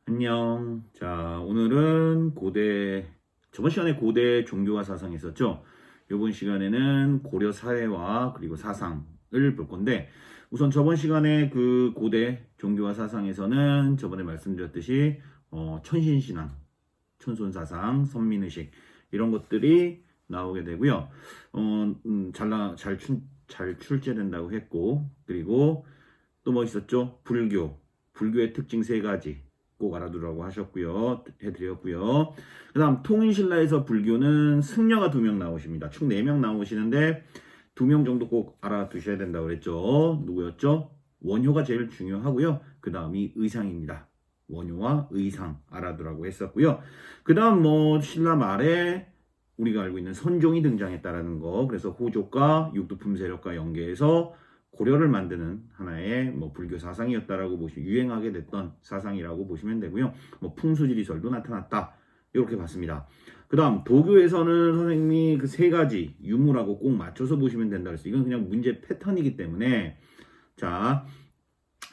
안녕. 자, 오늘은 저번 시간에 고대 종교와 사상이 있었죠? 이번 시간에는 고려 사회와 그리고 사상을 볼 건데, 우선 저번 시간에 그 고대 종교와 사상에서는 저번에 말씀드렸듯이, 천신신앙, 천손사상, 선민의식, 이런 것들이 나오게 되고요. 잘 출제된다고 했고, 그리고 또 뭐 있었죠? 불교의 특징 세 가지. 꼭 알아두라고 해드렸고요. 그 다음 통일신라에서 불교는 승려가 2명 나오십니다. 총 4명 나오시는데 2명 정도 꼭 알아두셔야 된다고 그랬죠. 누구였죠? 원효가 제일 중요하고요. 그 다음이 의상입니다. 원효와 의상 알아두라고 했었고요. 그 다음 신라 말에 우리가 알고 있는 선종이 등장했다라는 거. 그래서 호족과 육두품 세력과 연계해서 고려를 만드는 하나의 불교 사상이었다라고 유행하게 됐던 사상이라고 보시면 되고요. 풍수지리설도 나타났다. 이렇게 봤습니다. 그 다음 도교에서는 선생님이 그 3가지 유무라고 꼭 맞춰서 보시면 된다 그랬어요. 이건 그냥 문제 패턴이기 때문에 자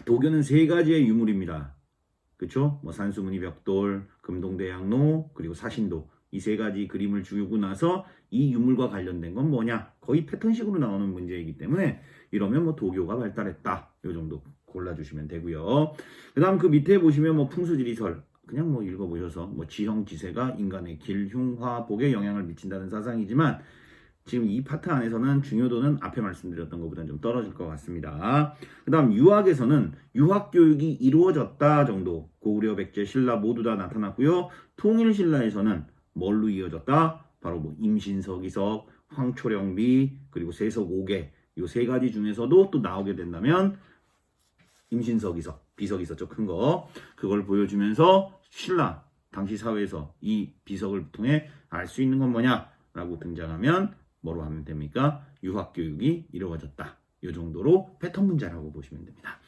도교는 3가지의 유물입니다. 그렇죠? 산수무늬 벽돌, 금동대양로, 그리고 사신도 이 3가지 그림을 주고 나서 이 유물과 관련된 건 뭐냐? 거의 패턴식으로 나오는 문제이기 때문에 이러면 도교가 발달했다. 요 정도 골라주시면 되고요. 그 다음 그 밑에 보시면 풍수지리설 그냥 읽어보셔서 지형지세가 인간의 길, 흉, 화, 복에 영향을 미친다는 사상이지만 지금 이 파트 안에서는 중요도는 앞에 말씀드렸던 것보다는 좀 떨어질 것 같습니다. 그 다음 유학에서는 유학교육이 이루어졌다 정도 고구려, 백제, 신라 모두 다 나타났고요. 통일신라에서는 뭘로 이어졌다? 바로 임신서기석, 황초령비, 그리고 세석오개 이 3가지 중에서도 또 나오게 된다면 임신서기석, 비석이 있었죠. 큰 거. 그걸 보여주면서 신라 당시 사회에서 이 비석을 통해 알 수 있는 건 뭐냐라고 등장하면 뭐로 하면 됩니까? 유학교육이 이루어졌다. 이 정도로 패턴 문제라고 보시면 됩니다.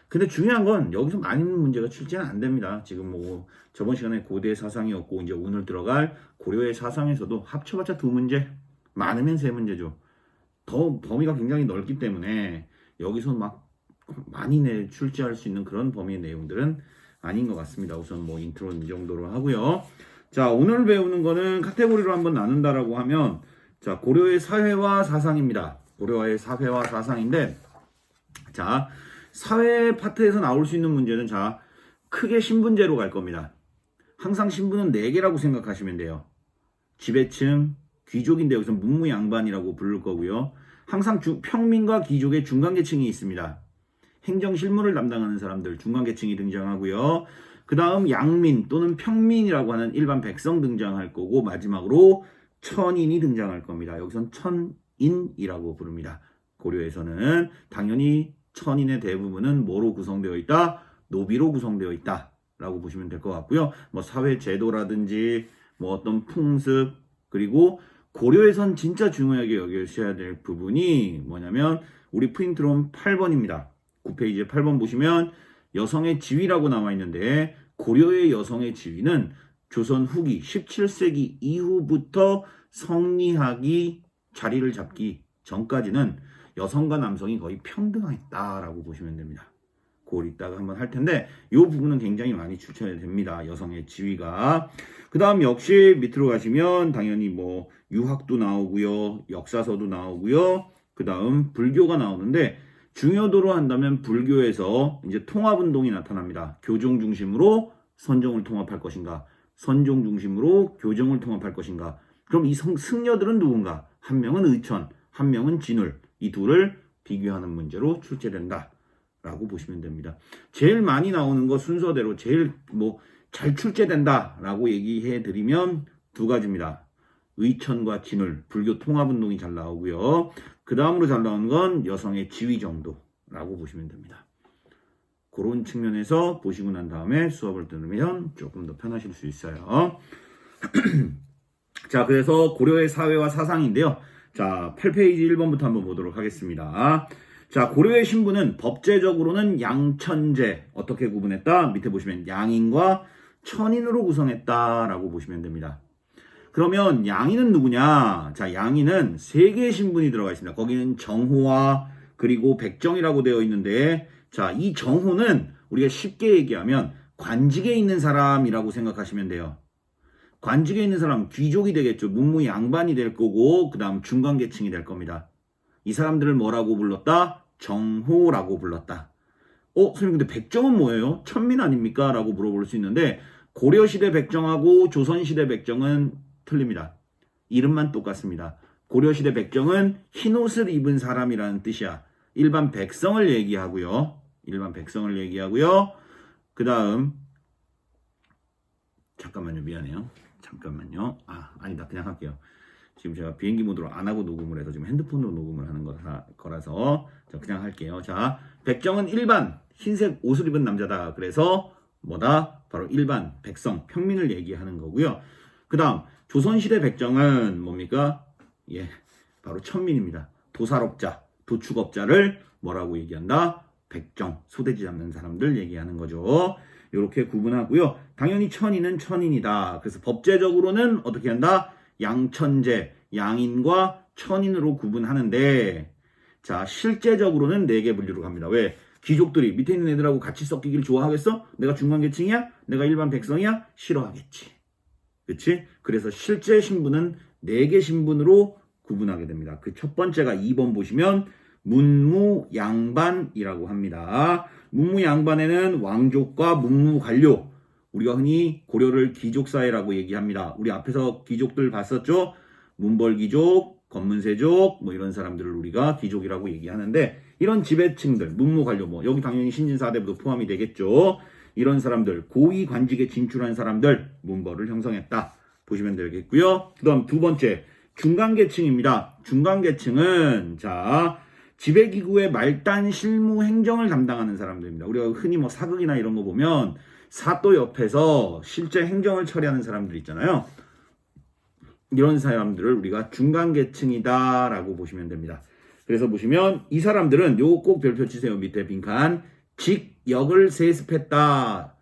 근데 중요한 건 여기서 많은 문제가 출제는 안 됩니다. 지금 저번 시간에 고대 사상이었고 이제 오늘 들어갈 고려의 사상에서도 합쳐봤자 2문제, 많으면 3문제죠. 더 범위가 굉장히 넓기 때문에 여기서 많이 출제할 수 있는 그런 범위의 내용들은 아닌 것 같습니다. 우선 인트로는 이 정도로 하고요. 자, 오늘 배우는 거는 카테고리로 한번 나눈다라고 하면 자, 고려의 사회와 사상입니다. 고려의 사회와 사상인데 자, 사회 파트에서 나올 수 있는 문제는 자, 크게 신분제로 갈 겁니다. 항상 신분은 4개라고 생각하시면 돼요. 지배층, 귀족인데 여기서 문무양반이라고 부를 거고요. 항상 평민과 귀족의 중간계층이 있습니다. 행정 실무를 담당하는 사람들 중간계층이 등장하고요. 그 다음 양민 또는 평민이라고 하는 일반 백성 등장할 거고 마지막으로 천인이 등장할 겁니다. 여기선 천인이라고 부릅니다. 고려에서는 당연히 천인의 대부분은 뭐로 구성되어 있다? 노비로 구성되어 있다 라고 보시면 될 것 같고요. 사회 제도라든지 어떤 풍습 그리고 고려에선 진짜 중요하게 여기셔야 될 부분이 뭐냐면 우리 프린트롬 8번입니다. 9페이지에 8번 보시면 여성의 지위라고 나와 있는데 고려의 여성의 지위는 조선 후기 17세기 이후부터 성리학이 자리를 잡기 전까지는 여성과 남성이 거의 평등했다라고 보시면 됩니다. 그걸 이따가 한번 할 텐데 이 부분은 굉장히 많이 추천이 됩니다. 여성의 지위가. 그 다음 역시 밑으로 가시면 당연히 유학도 나오고요. 역사서도 나오고요. 그 다음 불교가 나오는데 중요도로 한다면 불교에서 이제 통합운동이 나타납니다. 교종 중심으로 선종을 통합할 것인가 선종 중심으로 교종을 통합할 것인가. 그럼 이 승려들은 누군가? 한 명은 의천, 한 명은 진울. 이 둘을 비교하는 문제로 출제된다 라고 보시면 됩니다. 제일 많이 나오는 거 순서대로 제일 잘 출제된다 라고 얘기해 드리면 2가지입니다. 의천과 진울, 불교 통합운동이 잘 나오고요. 그 다음으로 잘 나오는 건 여성의 지위 정도라고 보시면 됩니다. 그런 측면에서 보시고 난 다음에 수업을 들으면 조금 더 편하실 수 있어요. 자, 그래서 고려의 사회와 사상인데요. 자, 8페이지 1번부터 한번 보도록 하겠습니다. 자, 고려의 신분은 법제적으로는 양천제 어떻게 구분했다? 밑에 보시면 양인과 천인으로 구성했다라고 보시면 됩니다. 그러면 양인은 누구냐? 자, 양인은 3개의 신분이 들어가 있습니다. 거기는 정호와 그리고 백정이라고 되어 있는데 자, 이 정호는 우리가 쉽게 얘기하면 관직에 있는 사람이라고 생각하시면 돼요. 관직에 있는 사람, 귀족이 되겠죠. 문무양반이 될 거고 그 다음 중간계층이 될 겁니다. 이 사람들을 뭐라고 불렀다? 정호라고 불렀다. 선생님 근데 백정은 뭐예요? 천민 아닙니까? 라고 물어볼 수 있는데 고려시대 백정하고 조선시대 백정은 틀립니다. 이름만 똑같습니다. 고려시대 백정은 흰옷을 입은 사람이라는 뜻이야. 일반 백성을 얘기하고요. 그 다음 잠깐만요. 미안해요. 잠깐만요. 아니다. 그냥 할게요. 지금 제가 비행기 모드로 안 하고 녹음을 해서 지금 핸드폰으로 녹음을 하는 거라서 그냥 할게요. 자, 백정은 일반 흰색 옷을 입은 남자다. 그래서 뭐다? 바로 일반 백성, 평민을 얘기하는 거고요. 그 다음 조선시대 백정은 뭡니까? 바로 천민입니다. 도살업자, 도축업자를 뭐라고 얘기한다? 백정, 소돼지 잡는 사람들 얘기하는 거죠. 이렇게 구분하고요. 당연히 천인은 천인이다. 그래서 법제적으로는 어떻게 한다? 양천제, 양인과 천인으로 구분하는데 자, 실제적으로는 4개 분류로 갑니다. 왜? 귀족들이 밑에 있는 애들하고 같이 섞이길 좋아하겠어? 내가 중간계층이야? 내가 일반 백성이야? 싫어하겠지. 그치? 그래서 실제 신분은 4개 신분으로 구분하게 됩니다. 그 첫 번째가 2번 보시면 문무양반이라고 합니다. 문무양반에는 왕족과 문무관료, 우리가 흔히 고려를 귀족사회라고 얘기합니다. 우리 앞에서 귀족들 봤었죠? 문벌귀족, 검문세족 뭐 이런 사람들을 우리가 귀족이라고 얘기하는데 이런 지배층들, 문무관료 여기 당연히 신진사대부도 포함이 되겠죠. 이런 사람들, 고위 관직에 진출한 사람들 문벌을 형성했다. 보시면 되겠고요. 그 다음 두 번째 중간계층입니다. 중간계층은 자 지배기구의 말단 실무 행정을 담당하는 사람들입니다. 우리가 흔히 사극이나 이런 거 보면 사또 옆에서 실제 행정을 처리하는 사람들 있잖아요. 이런 사람들을 우리가 중간계층이다 라고 보시면 됩니다. 그래서 보시면 이 사람들은 요거 꼭 별표 치세요. 밑에 빈칸 직역을 세습했다.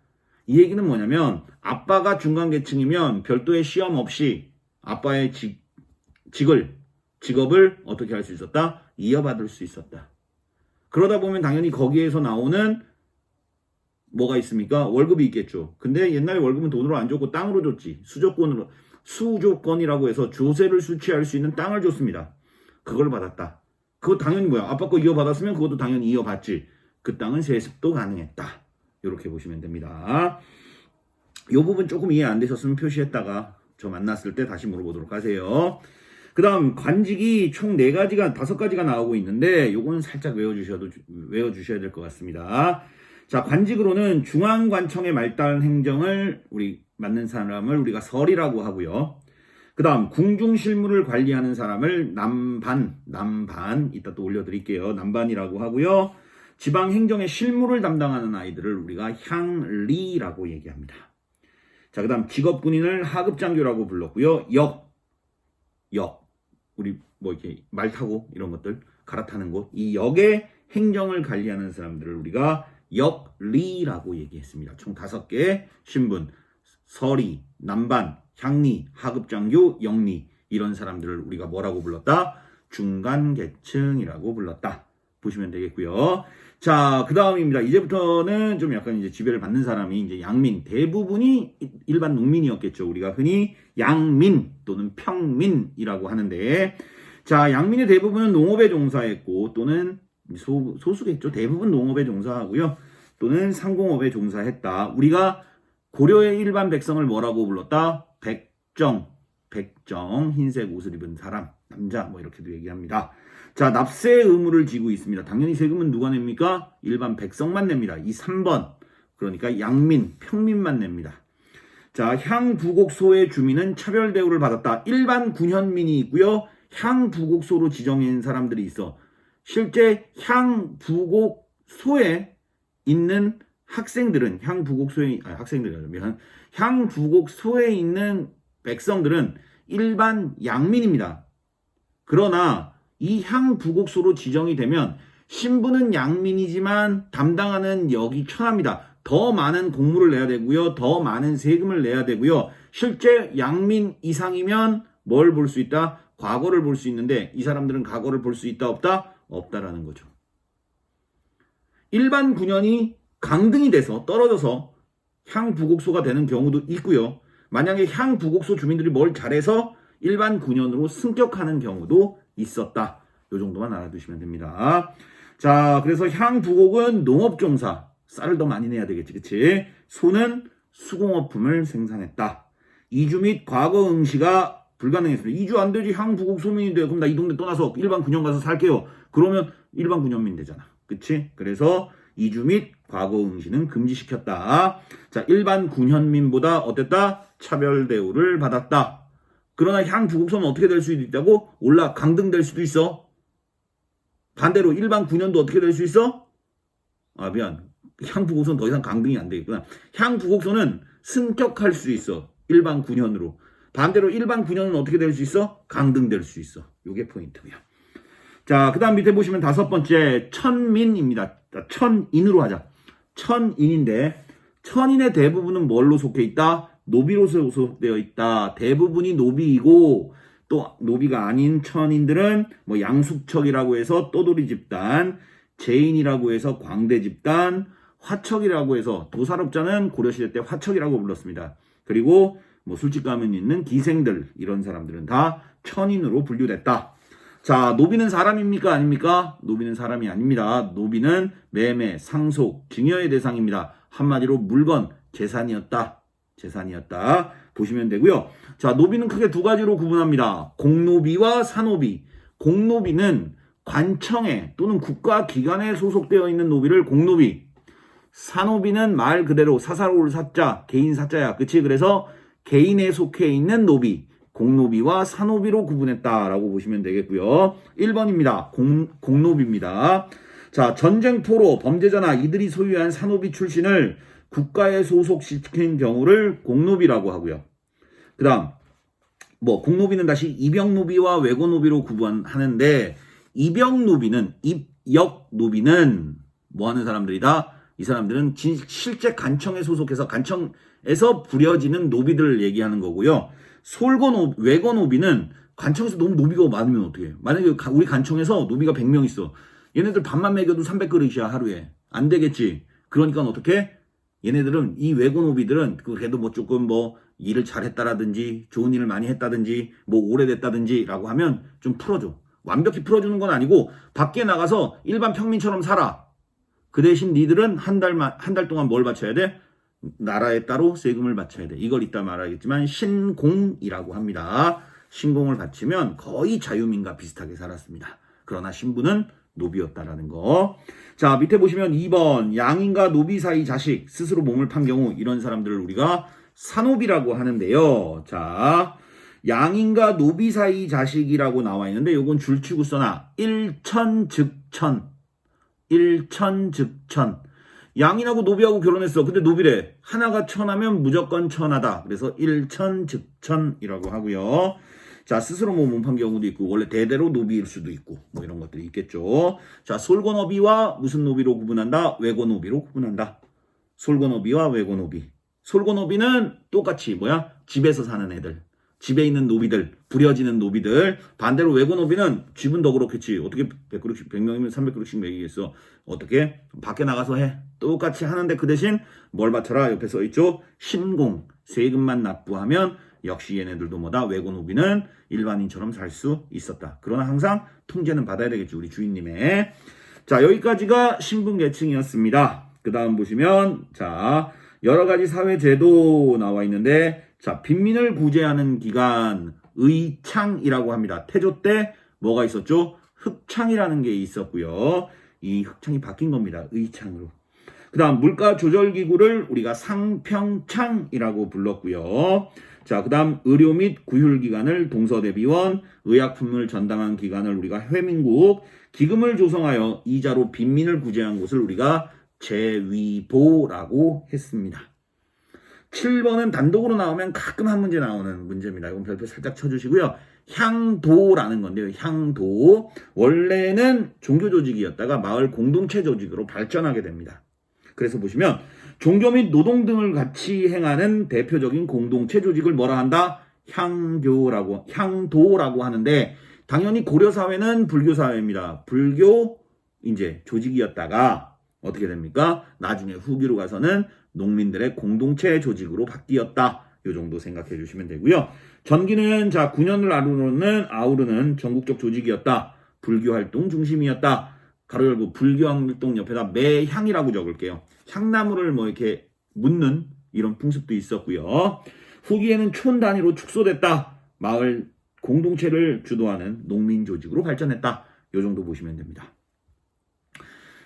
이 얘기는 뭐냐면 아빠가 중간계층이면 별도의 시험 없이 아빠의 직업을 어떻게 할 수 있었다? 이어받을 수 있었다. 그러다 보면 당연히 거기에서 나오는 뭐가 있습니까? 월급이 있겠죠. 근데 옛날에 월급은 돈으로 안 줬고 땅으로 줬지. 수조건이라고 해서 조세를 수취할 수 있는 땅을 줬습니다. 그걸 받았다. 그거 당연히 뭐야? 아빠 거 이어받았으면 그것도 당연히 이어받지. 그 땅은 세습도 가능했다. 이렇게 보시면 됩니다. 이 부분 조금 이해 안 되셨으면 표시했다가 저 만났을 때 다시 물어보도록 하세요. 그 다음 관직이 총 5가지가 나오고 있는데 요건 살짝 외워주셔야 될 것 같습니다. 자, 관직으로는 중앙관청의 말단 행정을 맡는 사람을 우리가 설이라고 하고요. 그 다음 궁중실무를 관리하는 사람을 남반 이따 또 올려드릴게요. 남반이라고 하고요. 지방행정의 실무를 담당하는 아이들을 우리가 향리라고 얘기합니다. 자, 그 다음 직업군인을 하급장교라고 불렀고요. 우리 이렇게 말 타고 이런 것들 갈아타는 곳, 이 역의 행정을 관리하는 사람들을 우리가 역리라고 얘기했습니다. 총 5개의 신분, 서리, 남반, 향리, 하급장교, 역리 이런 사람들을 우리가 뭐라고 불렀다? 중간계층이라고 불렀다. 보시면 되겠고요. 자, 그 다음입니다. 이제부터는 좀 약간 이제 지배를 받는 사람이 이제 양민, 대부분이 일반 농민이었겠죠. 우리가 흔히 양민 또는 평민이라고 하는데, 자, 양민의 대부분은 농업에 종사했고 또는 소수겠죠. 대부분 농업에 종사하고요. 또는 상공업에 종사했다. 우리가 고려의 일반 백성을 뭐라고 불렀다? 백정, 흰색 옷을 입은 사람, 남자 이렇게도 얘기합니다. 자, 납세 의무를 지고 있습니다. 당연히 세금은 누가 냅니까? 일반 백성만 냅니다. 이 3번. 그러니까 양민, 평민만 냅니다. 자, 향부곡소의 주민은 차별 대우를 받았다. 일반 군현민이 있고요. 향부곡소로 지정인 사람들이 있어. 실제 향부곡소에 있는 학생들은 향부곡소에 있는 백성들은 일반 양민입니다. 그러나 이 향부곡소로 지정이 되면 신분은 양민이지만 담당하는 역이 천하입니다. 더 많은 공무를 내야 되고요. 더 많은 세금을 내야 되고요. 실제 양민 이상이면 뭘 볼 수 있다? 과거를 볼 수 있는데 이 사람들은 과거를 볼 수 있다 없다? 없다라는 거죠. 일반 군현이 강등이 돼서 떨어져서 향부곡소가 되는 경우도 있고요. 만약에 향부곡소 주민들이 뭘 잘해서 일반 군현으로 승격하는 경우도 있었다. 요 정도만 알아두시면 됩니다. 자, 그래서 향부곡은 농업종사, 쌀을 더 많이 내야 되겠지, 그치? 소는 수공업품을 생산했다. 이주 및 과거 응시가 불가능했습니다. 이주 안 되지, 향부곡 소민인데 그럼 나 이 동네 떠나서 일반 군현 가서 살게요. 그러면 일반 군현민 되잖아, 그치? 그래서 이주 및 과거 응시는 금지시켰다. 자, 일반 군현민보다 어땠다? 차별 대우를 받았다. 그러나 향부곡소는 어떻게 될 수도 있다고? 강등될 수도 있어. 반대로 일반 군현도 어떻게 될 수 있어? 미안. 향부곡소는 더 이상 강등이 안 되겠구나. 향부곡소는 승격할 수 있어. 일반 군현으로. 반대로 일반 군현은 어떻게 될 수 있어? 강등될 수 있어. 요게 포인트고요. 자, 그 다음 밑에 보시면 5번째 천민입니다. 자, 천인으로 하자. 천인인데 천인의 대부분은 뭘로 속해 있다? 노비로 소속되어 있다. 대부분이 노비이고 또 노비가 아닌 천인들은 뭐 양숙척이라고 해서 떠돌이 집단, 제인이라고 해서 광대 집단, 화척이라고 해서 도살업자는 고려시대 때 화척이라고 불렀습니다. 그리고 뭐 술집 가면 있는 기생들 이런 사람들은 다 천인으로 분류됐다. 자, 노비는 사람입니까? 아닙니까? 노비는 사람이 아닙니다. 노비는 매매, 상속, 증여의 대상입니다. 한마디로 물건, 재산이었다. 보시면 되고요. 자, 노비는 크게 두 가지로 구분합니다. 공노비와 사노비. 공노비는 관청에 또는 국가기관에 소속되어 있는 노비를 공노비. 사노비는 말 그대로 사사로울 사자, 개인 사자야. 그치? 그래서 개인에 속해 있는 노비, 공노비와 사노비로 구분했다라고 보시면 되겠고요. 1번입니다. 공노비입니다. 자, 전쟁포로 범죄자나 이들이 소유한 사노비 출신을 국가에 소속시킨 경우를 공노비라고 하고요. 그 다음 공노비는 다시 입역노비와 외고노비로 구분하는데 입역노비는 입역노비는 뭐 하는 사람들이다? 이 사람들은 실제 간청에 소속해서 간청에서 부려지는 노비들을 얘기하는 거고요. 외고노비는 간청에서 너무 노비가 많으면 어떡해? 만약에 우리 간청에서 노비가 100명 있어. 얘네들 밥만 먹여도 300그릇이야 하루에. 안 되겠지. 그러니까 어떻게? 얘네들은 이 외고노비들은 그래도 뭐 조금 일을 잘했다라든지 좋은 일을 많이 했다든지 오래됐다든지 라고 하면 좀 풀어줘. 완벽히 풀어주는 건 아니고 밖에 나가서 일반 평민처럼 살아. 그 대신 니들은 한 달 동안 뭘 바쳐야 돼? 나라에 따로 세금을 바쳐야 돼. 이걸 이따 말하겠지만 신공이라고 합니다. 신공을 바치면 거의 자유민과 비슷하게 살았습니다. 그러나 신부는 노비였다라는 거. 자, 밑에 보시면 2번 양인과 노비 사이 자식 스스로 몸을 판 경우 이런 사람들을 우리가 사노비라고 하는데요. 자, 양인과 노비 사이 자식이라고 나와 있는데 요건 줄치고 써놔. 일천즉천. 양인하고 노비하고 결혼했어. 근데 노비래. 하나가 천하면 무조건 천하다. 그래서 일천즉천이라고 하고요. 자, 스스로 몸을 판 경우도 있고 원래 대대로 노비일 수도 있고 이런 것들이 있겠죠. 자, 솔고노비와 무슨 노비로 구분한다? 외고노비로 구분한다. 솔고노비와 외고노비. 솔고노비는 똑같이 집에서 사는 애들. 집에 있는 노비들, 부려지는 노비들. 반대로 외고노비는 집은 더 그렇겠지. 어떻게 100그릇씩, 100명이면 300그릇씩 먹이겠어. 어떻게? 밖에 나가서 해. 똑같이 하는데 그 대신 뭘 바쳐라? 옆에 써있죠? 신공, 세금만 납부하면 역시 얘네들도 외고노비는 일반인처럼 살 수 있었다. 그러나 항상 통제는 받아야 되겠지. 우리 주인님의. 자, 여기까지가 신분계층이었습니다. 그 다음 보시면 자, 여러 가지 사회제도 나와 있는데 자, 빈민을 구제하는 기간 의창이라고 합니다. 태조 때 뭐가 있었죠? 흑창이라는 게 있었고요. 이 흑창이 바뀐 겁니다. 의창으로. 그 다음 물가 조절 기구를 우리가 상평창이라고 불렀고요. 자, 그 다음 의료 및 구휼 기관을 동서대비원, 의약품을 전담한 기관을 우리가 회민국, 기금을 조성하여 이자로 빈민을 구제한 곳을 우리가 제위보라고 했습니다. 7번은 단독으로 나오면 가끔 한 문제 나오는 문제입니다. 이건 별표 살짝 쳐주시고요. 향도라는 건데요. 향도. 원래는 종교조직이었다가 마을 공동체 조직으로 발전하게 됩니다. 그래서 보시면 종교 및 노동 등을 같이 행하는 대표적인 공동체 조직을 뭐라 한다? 향도라고 하는데 당연히 고려사회는 불교사회입니다. 불교 조직이었다가 어떻게 됩니까? 나중에 후기로 가서는 농민들의 공동체 조직으로 바뀌었다. 요 정도 생각해 주시면 되고요. 전기는 자 9년을 아우르는 전국적 조직이었다. 불교 활동 중심이었다. 가로 열고 불교 활동 옆에다 매향이라고 적을게요. 향나무를 뭐 이렇게 묻는 이런 풍습도 있었고요. 후기에는 촌 단위로 축소됐다. 마을 공동체를 주도하는 농민 조직으로 발전했다. 요 정도 보시면 됩니다.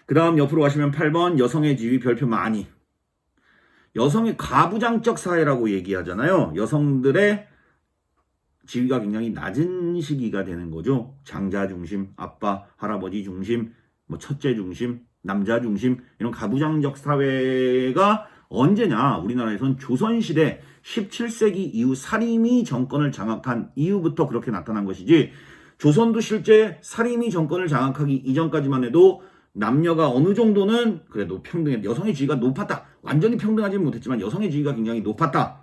그 다음 옆으로 가시면 8번 여성의 지위 별표 많이. 여성의 가부장적 사회라고 얘기하잖아요. 여성들의 지위가 굉장히 낮은 시기가 되는 거죠. 장자 중심, 아빠, 할아버지 중심, 뭐 첫째 중심, 남자 중심 이런 가부장적 사회가 언제냐? 우리나라에선 조선시대 17세기 이후 사림이 정권을 장악한 이후부터 그렇게 나타난 것이지 조선도 실제 사림이 정권을 장악하기 이전까지만 해도 남녀가 어느 정도는 그래도 평등해 여성의 지위가 높았다. 완전히 평등하지는 못했지만 여성의 지위가 굉장히 높았다.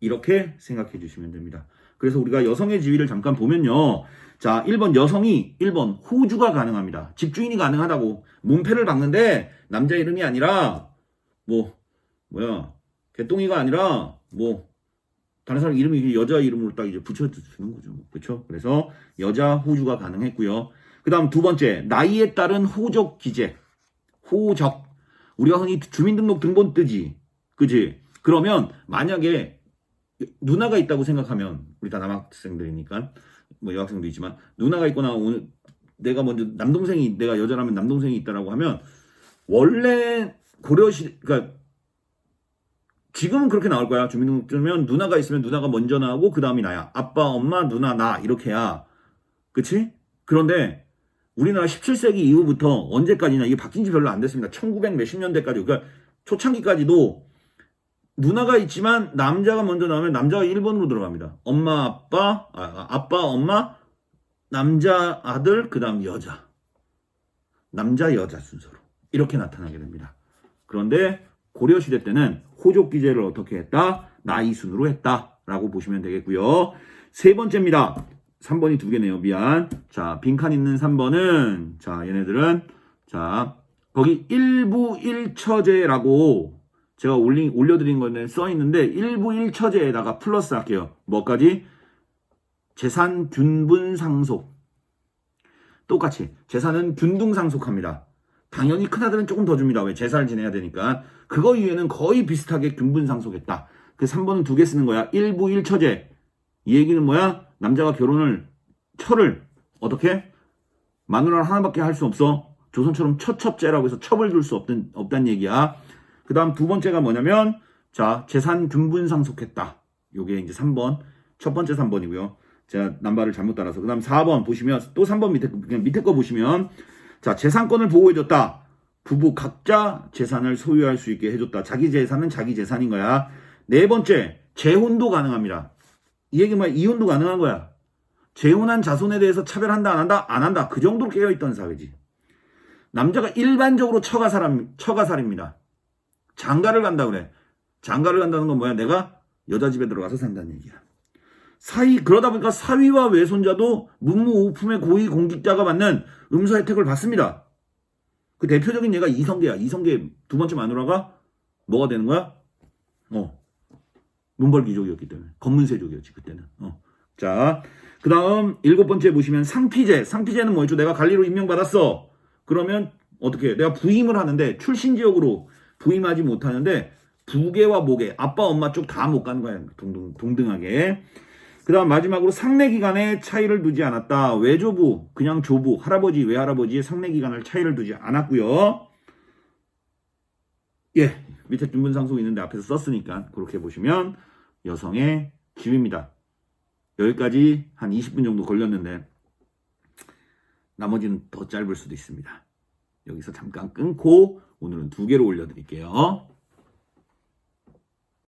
이렇게 생각해 주시면 됩니다. 그래서 우리가 여성의 지위를 잠깐 보면요. 자, 1번 여성이 1번 호주가 가능합니다. 집주인이 가능하다고. 문패를 박는데 남자 이름이 아니라 개똥이가 아니라 다른 사람 이름이 여자 이름으로 딱 이제 붙여주는 거죠. 그렇죠? 그래서 여자 호주가 가능했고요. 그 다음 두 번째, 나이에 따른 호적 기재. 호적. 우리가 흔히 주민등록 등본 뜨지. 그지? 그러면 만약에 누나가 있다고 생각하면, 우리 다 남학생들이니까, 뭐 여학생도 있지만, 누나가 있거나 오늘 내가 먼저 내가 여자라면 남동생이 있다라고 하면, 원래 그러니까, 지금은 그렇게 나올 거야. 주민등록 뜨면 누나가 있으면 누나가 먼저 나오고, 그 다음이 나야. 아빠, 엄마, 누나, 나. 이렇게야. 그치? 그런데, 우리나라 17세기 이후부터 언제까지나 이게 바뀐 지 별로 안 됐습니다. 1900 몇십 년대까지 그러니까 초창기까지도 누나가 있지만 남자가 먼저 나오면 남자가 1번으로 들어갑니다. 엄마 아빠 엄마 남자 아들 그다음 여자 남자 여자 순서로 이렇게 나타나게 됩니다. 그런데 고려시대 때는 호족 기재를 어떻게 했다? 나이 순으로 했다라고 보시면 되겠고요. 세 번째입니다. 3번이 두 개네요. 미안. 자, 빈칸 있는 3번은, 자, 얘네들은, 자, 거기 일부 1처제라고 제가 올려드린 거는 써있는데, 일부 1처제에다가 플러스 할게요. 뭐까지? 재산 균분 상속. 똑같이. 재산은 균등 상속합니다. 당연히 큰아들은 조금 더 줍니다. 왜? 제사를 지내야 되니까. 그거 이외에는 거의 비슷하게 균분 상속했다. 그 3번은 두 개 쓰는 거야. 일부 1처제. 이 얘기는 뭐야? 남자가 철을 어떻게? 마누라를 하나밖에 할 수 없어. 조선처럼 첩제라고 해서 첩을 줄 수 없다는 얘기야. 그 다음 두 번째가 뭐냐면 자 재산 균분 상속했다. 요게 이제 3번 첫 번째 3번이고요. 제가 남발을 잘못 따라서 그 다음 4번 보시면 또 3번 밑에 거 보시면 자 재산권을 보호해줬다. 부부 각자 재산을 소유할 수 있게 해줬다. 자기 재산은 자기 재산인 거야. 네 번째 재혼도 가능합니다. 이 얘기 뭐야? 이혼도 가능한 거야. 재혼한 자손에 대해서 차별한다 안 한다? 안 한다. 그 정도로 깨어있던 사회지. 남자가 일반적으로 처가살입니다. 장가를 간다 그래. 장가를 간다는 건 뭐야? 내가 여자 집에 들어가서 산다는 얘기야. 그러다 보니까 사위와 외손자도 문무오품의 고위공직자가 받는 음서 혜택을 받습니다. 그 대표적인 예가 이성계야. 이성계 두 번째 마누라가 뭐가 되는 거야? 문벌귀족이었기 때문에 검문세족이었지 그때는. 자, 그 다음 7번째 보시면 상피제. 상피제는 뭐였죠? 내가 관리로 임명받았어. 그러면 어떻게 해? 내가 부임을 하는데 출신 지역으로 부임하지 못하는데 부계와 모계 아빠 엄마 쪽 다 못 가는 거야. 동등하게. 그 다음 마지막으로 상내기간에 차이를 두지 않았다. 외조부 그냥 조부 할아버지 외할아버지의 상내기간을 차이를 두지 않았고요. 예, 밑에 균분상속 있는데 앞에서 썼으니까 그렇게 보시면 여성의 지위입니다. 여기까지 한 20분 정도 걸렸는데 나머지는 더 짧을 수도 있습니다. 여기서 잠깐 끊고 오늘은 2개로 올려드릴게요.